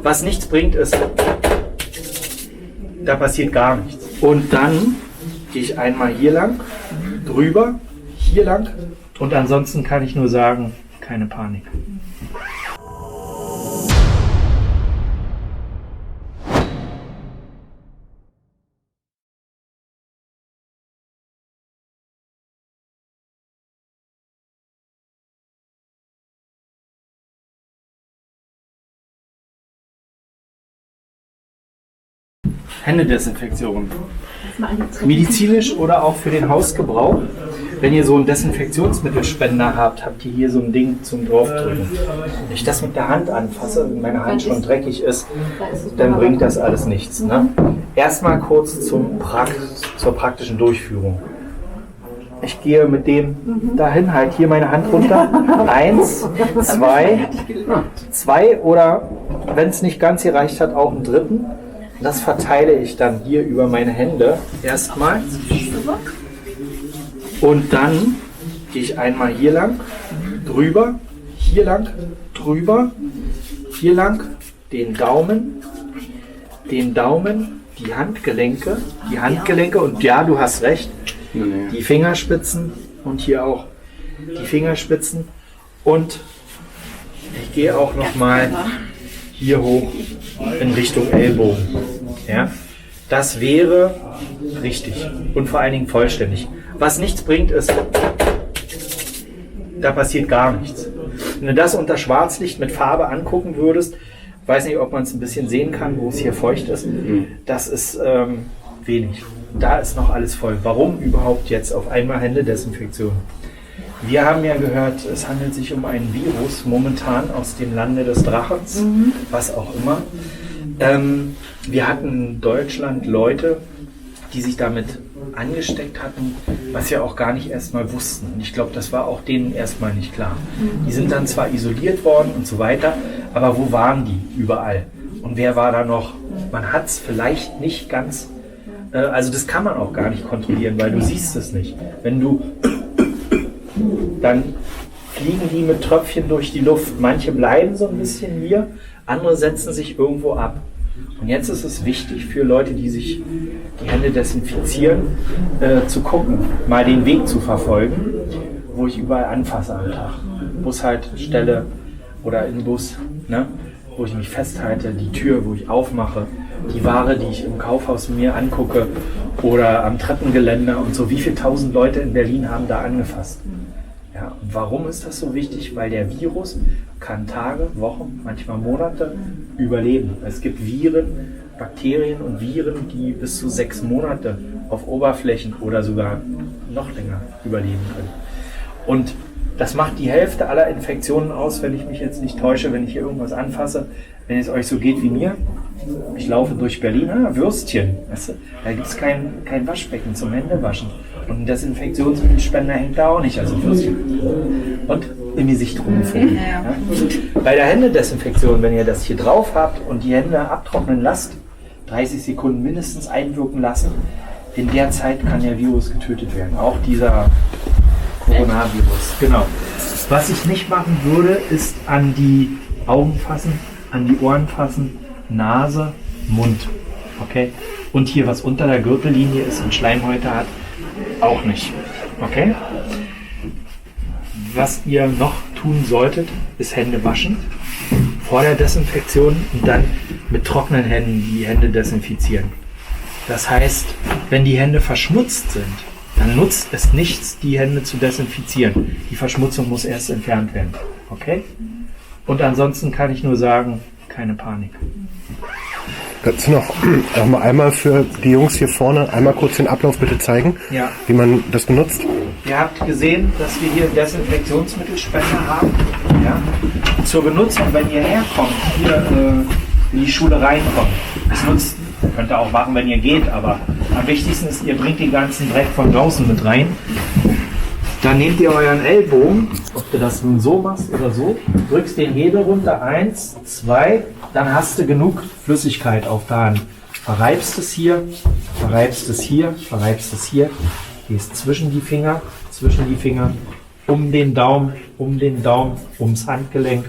Was nichts bringt, ist, da passiert gar nichts. Und dann gehe ich einmal hier lang, drüber, hier lang. Und ansonsten kann ich nur sagen, keine Panik. Händedesinfektion. Medizinisch oder auch für den Hausgebrauch. Wenn ihr so einen Desinfektionsmittelspender habt, habt ihr hier so ein Ding zum Draufdrücken. Wenn ich das mit der Hand anfasse und meine Hand schon dreckig ist, dann bringt das alles nichts. Ne? Erstmal kurz zur praktischen Durchführung. Ich gehe mit dem dahin, halt hier meine Hand runter. 1, 2 oder wenn es nicht ganz gereicht hat, auch einen dritten. Das verteile ich dann hier über meine Hände erstmal. Und dann gehe ich einmal hier lang, drüber, hier lang, drüber, hier lang, den Daumen, die Handgelenke und ja, du hast recht, die Fingerspitzen und hier auch die Fingerspitzen. Und ich gehe auch nochmal hier hoch in Richtung Ellbogen. Ja? Das wäre richtig und vor allen Dingen vollständig. Was nichts bringt, ist, da passiert gar nichts. Wenn du das unter Schwarzlicht mit Farbe angucken würdest, weiß nicht, ob man es ein bisschen sehen kann, wo es hier feucht ist, das ist wenig. Da ist noch alles voll. Warum überhaupt jetzt auf einmal Händedesinfektion? Wir haben ja gehört, es handelt sich um ein Virus momentan aus dem Lande des Drachens, was auch immer. Wir hatten in Deutschland Leute, die sich damit angesteckt hatten, was wir auch gar nicht erstmal wussten. Und ich glaube, das war auch denen erstmal nicht klar. Die sind dann zwar isoliert worden und so weiter, aber wo waren die überall? Und wer war da noch? Man hat es vielleicht nicht ganz, also das kann man auch gar nicht kontrollieren, weil du siehst es nicht. Wenn du, dann fliegen die mit Tröpfchen durch die Luft. Manche bleiben so ein bisschen hier, andere setzen sich irgendwo ab. Und jetzt ist es wichtig für Leute, die sich die Hände desinfizieren, zu gucken, mal den Weg zu verfolgen, wo ich überall anfasse am Tag. Bushaltestelle oder im Bus, ne, wo ich mich festhalte, die Tür, wo ich aufmache, die Ware, die ich im Kaufhaus mir angucke oder am Treppengeländer und so. Wie viele tausend Leute in Berlin haben da angefasst? Ja, und warum ist das so wichtig? Weil der Virus kann Tage, Wochen, manchmal Monate überleben. Es gibt Viren, Bakterien und Viren, die bis zu 6 Monate auf Oberflächen oder sogar noch länger überleben können. Und das macht die Hälfte aller Infektionen aus, wenn ich mich jetzt nicht täusche, wenn ich hier irgendwas anfasse. Wenn es euch so geht wie mir, ich laufe durch Berlin, Würstchen, weißt du? Da gibt es kein Waschbecken zum Händewaschen. Und ein Desinfektionsmittelspender hängt da auch nicht, also Würstchen. Und im Gesicht rumfuhren. Ja? Bei der Händedesinfektion, wenn ihr das hier drauf habt und die Hände abtrocknen lasst, 30 Sekunden mindestens einwirken lassen, in der Zeit kann der Virus getötet werden. Auch dieser Coronavirus. Genau. Was ich nicht machen würde, ist an die Augen fassen, an die Ohren fassen, Nase, Mund. Okay? Und hier, was unter der Gürtellinie ist und Schleimhäute hat, auch nicht. Okay? Was ihr noch tun solltet, ist Hände waschen vor der Desinfektion und dann mit trockenen Händen die Hände desinfizieren. Das heißt, wenn die Hände verschmutzt sind, dann nutzt es nichts, die Hände zu desinfizieren. Die Verschmutzung muss erst entfernt werden. Okay? Und ansonsten kann ich nur sagen, keine Panik. Kannst du noch mal einmal für die Jungs hier vorne einmal kurz den Ablauf bitte zeigen, ja, wie man das benutzt? Ihr habt gesehen, dass wir hier einen Desinfektionsmittelspender haben. Ja? Zur Benutzung, wenn ihr herkommt, hier in die Schule reinkommt. Das nutzt, könnt ihr auch machen, wenn ihr geht, aber am wichtigsten ist, ihr bringt den ganzen Dreck von draußen mit rein. Dann nehmt ihr euren Ellbogen, ob du das nun so machst oder so, drückst den Hebel runter, 1, 2, dann hast du genug Flüssigkeit auf der Hand. Verreibst es hier, verreibst es hier, verreibst es hier, gehst zwischen die Finger, um den Daumen, ums Handgelenk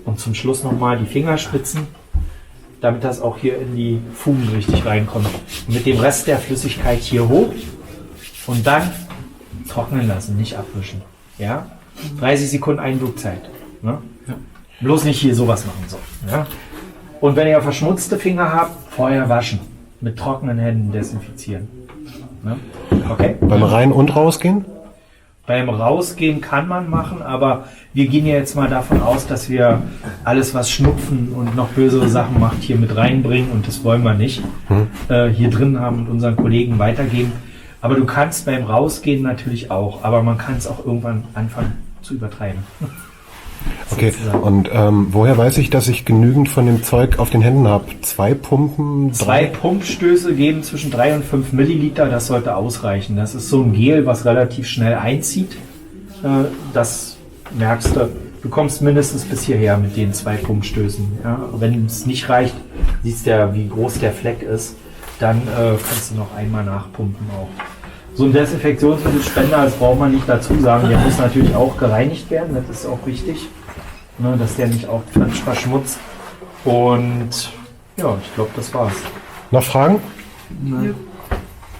und zum Schluss nochmal die Fingerspitzen damit das auch hier in die Fugen richtig reinkommt. Und mit dem Rest der Flüssigkeit hier hoch und dann trocknen lassen, nicht abwischen. Ja? 30 Sekunden Einwirkzeit. Ne? Ja. Bloß nicht hier sowas machen. So, ja? Und wenn ihr verschmutzte Finger habt, vorher waschen. Mit trockenen Händen desinfizieren. Ne? Okay? Beim Rein- und Rausgehen? Beim Rausgehen kann man machen, aber wir gehen ja jetzt mal davon aus, dass wir alles, was Schnupfen und noch bösere Sachen macht, hier mit reinbringen und das wollen wir nicht. Hier drin haben und unseren Kollegen weitergeben. Aber du kannst beim Rausgehen natürlich auch, aber man kann es auch irgendwann anfangen zu übertreiben. Okay, und woher weiß ich, dass ich genügend von dem Zeug auf den Händen habe? 2 Pumpen? 2 Pumpstöße geben zwischen 3 und 5 Milliliter, das sollte ausreichen. Das ist so ein Gel, was relativ schnell einzieht. Das merkst du. Du kommst mindestens bis hierher mit den 2 Pumpstößen. Ja? Wenn es nicht reicht, siehst du ja, wie groß der Fleck ist, dann kannst du noch einmal nachpumpen auch. So ein Desinfektionsmittelspender, das braucht man nicht dazu sagen, der muss natürlich auch gereinigt werden, das ist auch wichtig, ne, dass der nicht auch verschmutzt. Und ja, ich glaube, das war's. Noch Fragen? Nein.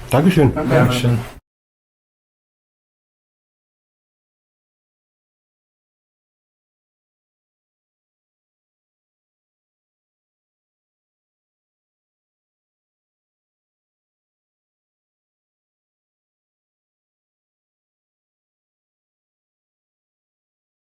Dankeschön. Dankeschön.